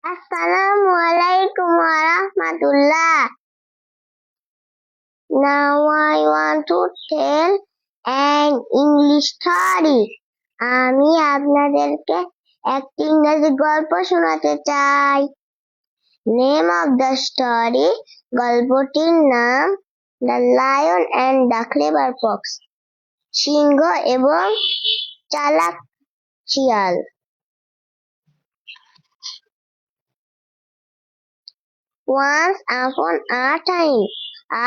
Assalamualaikum warahmatullah. Now I want to tell an English story. আমি আপনাদেরকে একটি ইংরেজি গল্প শোনাতে চাই। Name of the story, গল্পটির নাম The Lion and the Clever Fox, সিংহ এবং চালাক শিয়াল। Once upon a time,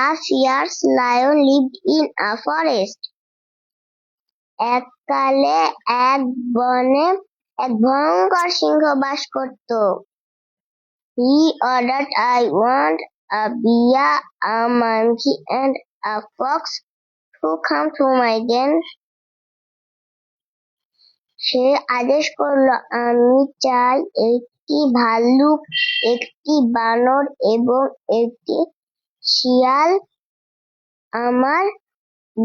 a fierce lion lived in a forest. এককালে এক বনে এক ভয়ঙ্কর সিংহ বাস করত। He ordered, I want a bear, a monkey, and a fox to come to my den. সে আদেশ করল, আমি চাই একটি ভাল্লুক, একটি বানর এবং একটি শিয়াল আমার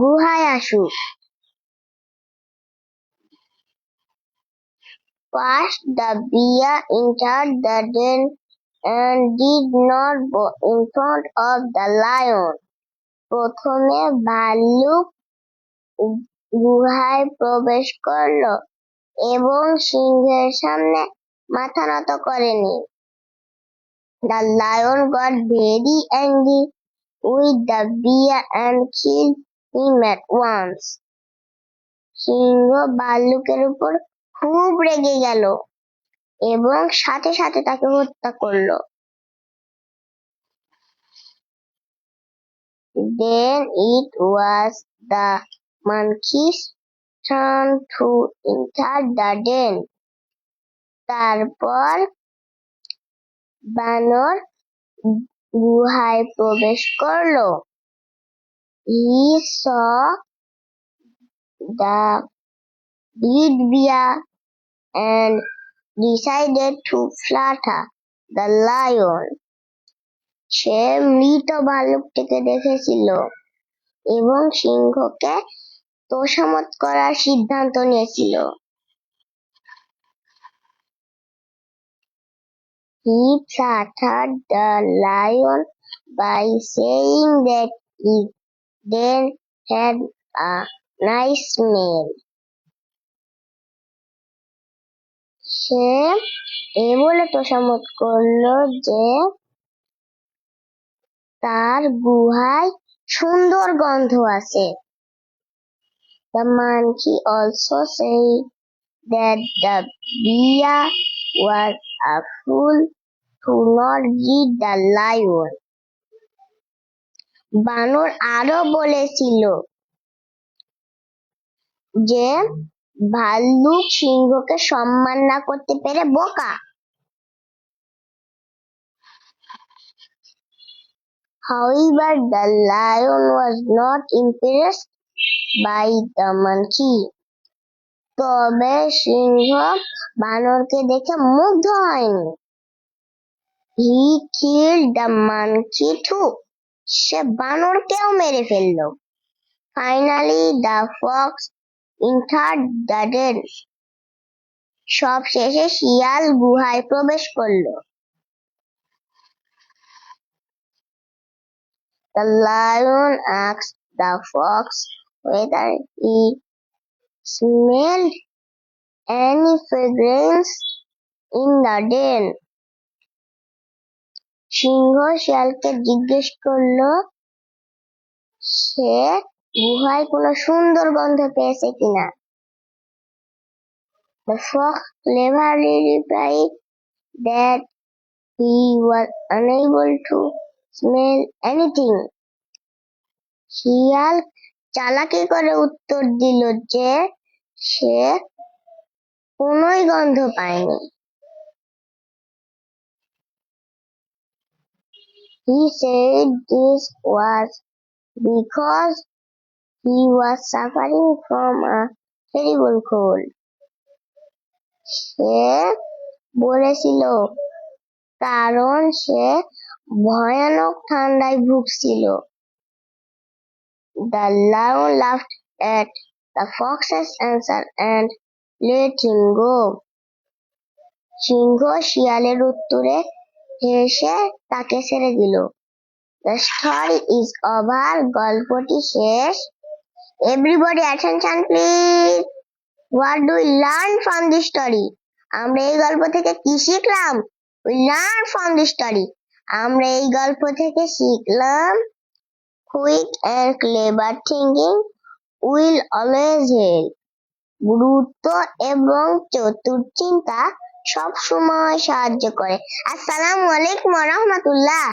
গুহায় আসুক। First the bear entered the den and did not go in front of the lion. প্রথমে ভাল্লুক গুহায় প্রবেশ করল এবং সিংহের সামনে মাথা নত করেনি। The lion got very angry with the bear and killed him at once. সিংহ ভাল্লুকের উপর খুব রেগে গেল এবং সাথে সাথে তাকে হত্যা করল। Then it was the monkey's turn to enter the den. তারপর বানর গুহায় প্রবেশ করল। He saw the dead bear and decided to flatter the lion. সে মৃত ভাল্লুকটিকে দেখেছিল এবং সিংহকে তোষামোদ করার সিদ্ধান্ত নিয়েছিল। He flattered the lion by saying that his den had a nice smell. সে বলে তোষামোদ করল যে তার গুহায় সুন্দর গন্ধ আছে। The monkey also said that the bear was a fool to not eat the lion. বানর আরো বলেছিল যে ভাল্লুক সিংহকে সম্মান না করতে পেরে বোকা। However, the lion was not impressed by the monkey. তবে সিংহ বানরকে দেখে মুগ্ধ হয়নি। He killed the monkey too. সে বানরকেও মেরে ফেলল। Finally, the fox entered the den. সবশেষে শিয়াল গুহায় প্রবেশ করল। The lion asked the fox whether he smelled any fragrance in the den. সিংহ শিয়ালকে জিজ্ঞেস করল সে গুহায় কোনো সুন্দর গন্ধ পেয়েছে কিনা। The fox cleverly replied that he was unable to smell anything. শিয়াল চালাকি করে উত্তর দিল যে সে কোনোই গন্ধ পায়নি। He said this was because he was suffering from a terrible cold. সে বলেছিল কারণ সে ভয়ানক ঠান্ডায় ভুগছিল। The lion laughed at the fox's answer and let him go. সিংহ শিয়ালের উত্তরে হেসে তাকে ছেড়ে দিল। The story is over. গল্পটি শেষ। Everybody attention please. What do we learn from this story? আমরা এই গল্প থেকে কি শিখলাম? We learn from this story. আমরা এই গল্প থেকে শিখলাম quick and clever thinking will always help. দ্রুত এবং চতুর চিন্তা সব সময় সাহায্য করে। আসসালামু আলাইকুম ওয়া রাহমাতুল্লাহ।